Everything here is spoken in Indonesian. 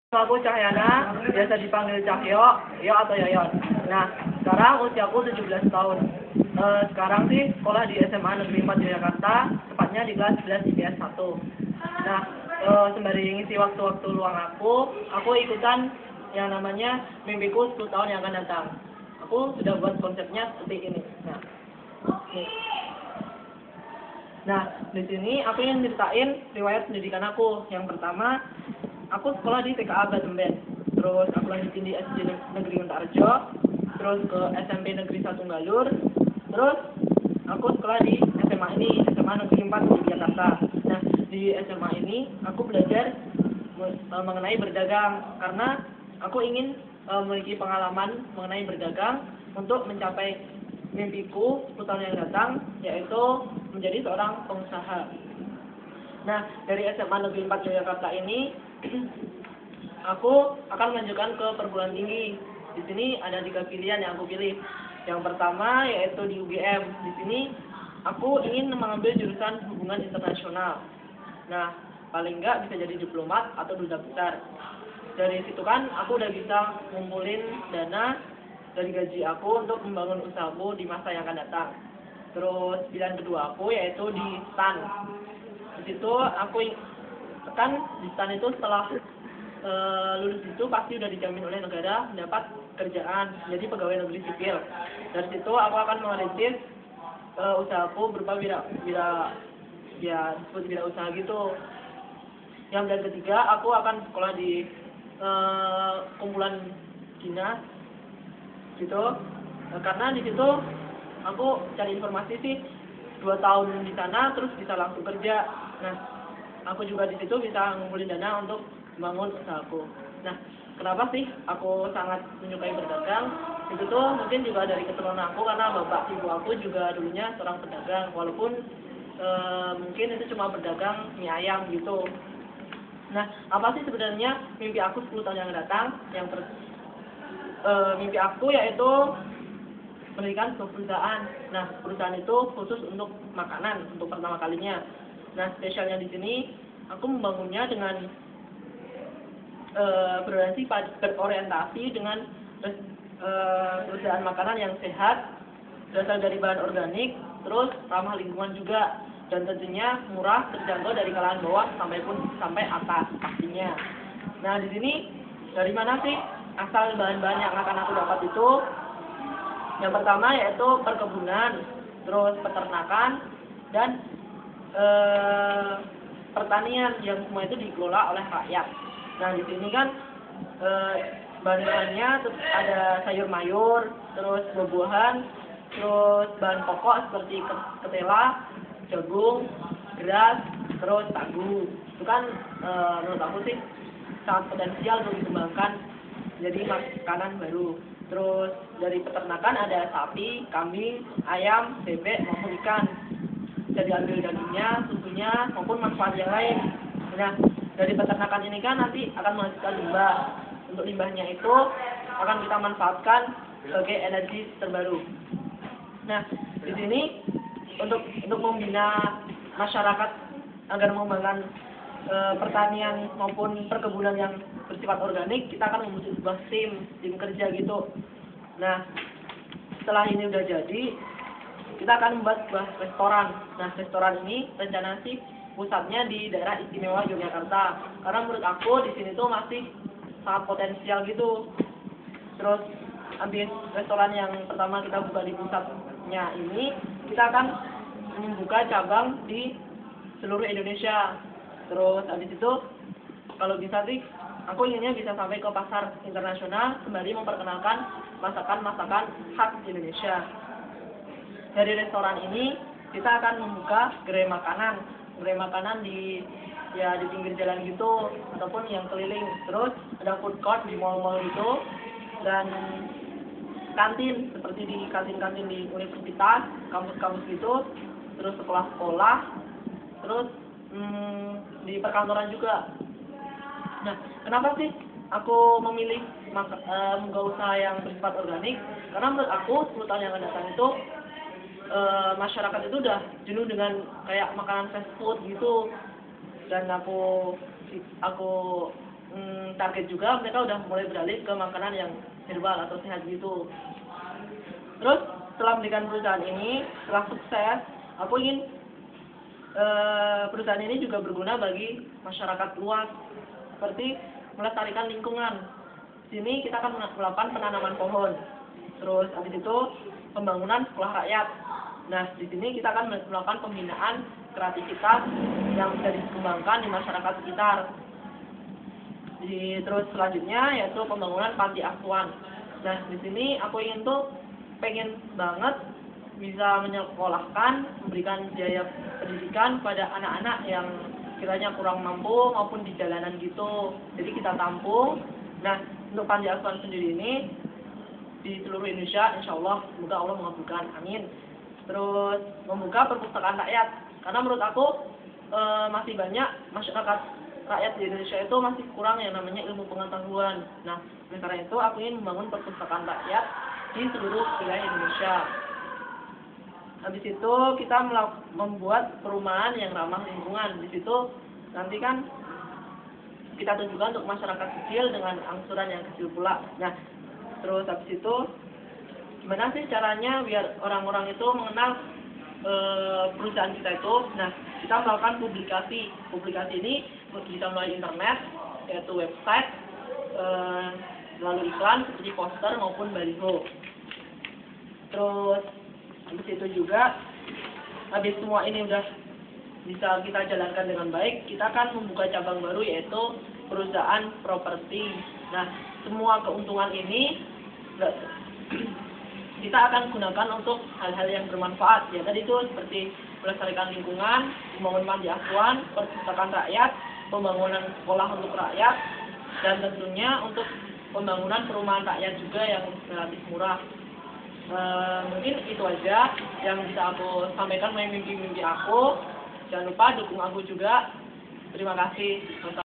Aku Cahyana, biasa dipanggil Cahyo, Yo atau Yoyon. Nah, sekarang usiaku 17 tahun. Sekarang sih sekolah di SMA Negeri 4 Yogyakarta, tepatnya di kelas 11 IPS 1. Nah, sembari ngisi waktu-waktu luang aku ikutan yang namanya mimpiku 10 tahun yang akan datang. Aku sudah buat konsepnya seperti ini. Nih. Nah, di sini aku ingin ceritain riwayat pendidikan aku. Yang pertama, aku sekolah di TKA Batemben, terus aku lanjutin di SD Negeri Untarjo, terus ke SMP Negeri 1 Galur, terus aku sekolah di SMA ini, SMA Negeri 4 di Jakarta. Nah, di SMA ini aku belajar mengenai berdagang, karena aku ingin memiliki pengalaman mengenai berdagang untuk mencapai mimpiku 10 tahun yang datang, yaitu menjadi seorang pengusaha. Nah, dari SMA Negeri 4 Yogyakarta ini, aku akan melanjutkan ke perguruan tinggi. Di sini ada 3 pilihan yang aku pilih. Yang pertama yaitu di UGM. Di sini aku ingin mengambil jurusan hubungan internasional. Nah, paling enggak bisa jadi diplomat atau duta besar. Dari situ kan aku udah bisa ngumpulin dana dari gaji aku untuk membangun usahaku di masa yang akan datang. Terus pilihan kedua aku yaitu di STAN. Di situ aku kan di STAN itu setelah lulus itu pasti udah dijamin oleh negara mendapat kerjaan jadi pegawai negeri sipil. Dari situ aku akan merintis usahaku berupa disebut wira usaha gitu. Yang pilihan ketiga aku akan sekolah di kumpulan dinas gitu, karena di situ aku cari informasi sih 2 tahun di sana terus bisa langsung kerja. Nah, aku juga di situ bisa ngumpulin dana untuk membangun usahaku. Nah, kenapa sih aku sangat menyukai berdagang? Itu tuh mungkin juga dari keturunan aku, karena bapak ibu aku juga dulunya seorang pedagang, walaupun mungkin itu cuma berdagang mie ayam gitu. Nah, apa sih sebenarnya mimpi aku 10 tahun yang datang? Mimpi aku yaitu mendirikan sebuah perusahaan. Nah, perusahaan itu khusus untuk makanan untuk pertama kalinya. Nah, spesialnya di sini aku membangunnya dengan berorientasi dengan perusahaan makanan yang sehat, berasal dari bahan organik, terus ramah lingkungan juga, dan tentunya murah, terjangkau dari kalangan bawah sampai atas pastinya. Nah, di sini dari mana sih asal bahan-bahan yang akan aku dapat itu? Yang pertama yaitu perkebunan, terus peternakan, dan pertanian yang semua itu dikelola oleh rakyat. Nah, di sini kan bahan-bahannya ada sayur mayur, terus buah-buahan, terus bahan pokok seperti ketela, jagung, beras, terus sagu. Itu kan menurut aku sih sangat potensial untuk dikembangkan jadi makanan baru. Terus dari peternakan ada sapi, kambing, ayam, bebek maupun ikan. Bisa diambil dagingnya, susunya maupun manfaat yang lain. Nah, dari peternakan ini kan nanti akan menghasilkan limbah. Untuk limbahnya itu akan kita manfaatkan sebagai energi terbaru. Nah, di sini untuk membina masyarakat agar mengembangkan pertanian maupun perkebunan yang bersifat organik, kita akan membentuk sebuah tim kerja gitu. Nah, setelah ini udah jadi, kita akan membuat sebuah restoran. Nah, restoran ini rencana sih pusatnya di daerah istimewa Yogyakarta, karena menurut aku di sini tuh masih sangat potensial gitu. Terus habis restoran yang pertama kita buka di pusatnya ini, kita akan membuka cabang di seluruh Indonesia. Terus habis itu kalau bisa sih aku inginnya bisa sampai ke pasar internasional sembari memperkenalkan masakan-masakan khas Indonesia. Dari restoran ini kita akan membuka gerai makanan di pinggir jalan gitu ataupun yang keliling. Terus ada food court di mall-mall gitu, dan kantin seperti di kantin-kantin di universitas, kampus-kampus gitu, terus sekolah-sekolah, terus di perkantoran juga. Nah, kenapa sih aku memilih membuka usaha yang bersifat organik? Karena menurut aku 10 tahun yang akan datang itu masyarakat itu udah jenuh dengan kayak makanan fast food gitu. Dan aku target juga mereka udah mulai beralih ke makanan yang herbal atau sehat gitu. Terus setelah mendirikan perusahaan ini, setelah sukses, aku ingin perusahaan ini juga berguna bagi masyarakat luas, seperti melestarikan lingkungan. Di sini kita akan melakukan penanaman pohon, terus habis itu pembangunan sekolah rakyat. Nah, di sini kita akan melakukan pembinaan kreativitas yang bisa dikembangkan di masyarakat sekitar. Terus selanjutnya yaitu pembangunan panti asuhan. Nah, di sini aku pengen banget bisa menyekolahkan, memberikan biaya pendidikan pada anak-anak yang kiranya kurang mampu maupun di jalanan gitu. Jadi kita tampung. Nah, untuk panti asuhan sendiri ini di seluruh Indonesia, insya Allah, semoga Allah mengabulkan, amin. Terus membuka perpustakaan rakyat, karena menurut aku masih banyak masyarakat rakyat di Indonesia itu masih kurang yang namanya ilmu pengetahuan. Nah, oleh karena itu aku ingin membangun perpustakaan rakyat di seluruh wilayah Indonesia. Habis itu kita membuat perumahan yang ramah lingkungan. Di situ nanti kan kita tunjukkan untuk masyarakat kecil dengan angsuran yang kecil pula. Nah, terus habis itu gimana sih caranya biar orang-orang itu mengenal perusahaan kita itu? Nah, kita melakukan publikasi. Publikasi ini bisa melalui internet, yaitu website, melalui iklan seperti poster maupun baliho. Terus habis itu juga, habis semua ini udah bisa kita jalankan dengan baik, kita akan membuka cabang baru yaitu perusahaan properti. Nah, semua keuntungan ini kita akan gunakan untuk hal-hal yang bermanfaat. Ya, tadi itu seperti melestarikan lingkungan, membangun panti asuhan, perpustakaan rakyat, pembangunan sekolah untuk rakyat, dan tentunya untuk pembangunan perumahan rakyat juga yang relatif murah. Mungkin itu aja yang bisa aku sampaikan, mimpi-mimpi aku. Jangan lupa dukung aku juga. Terima kasih.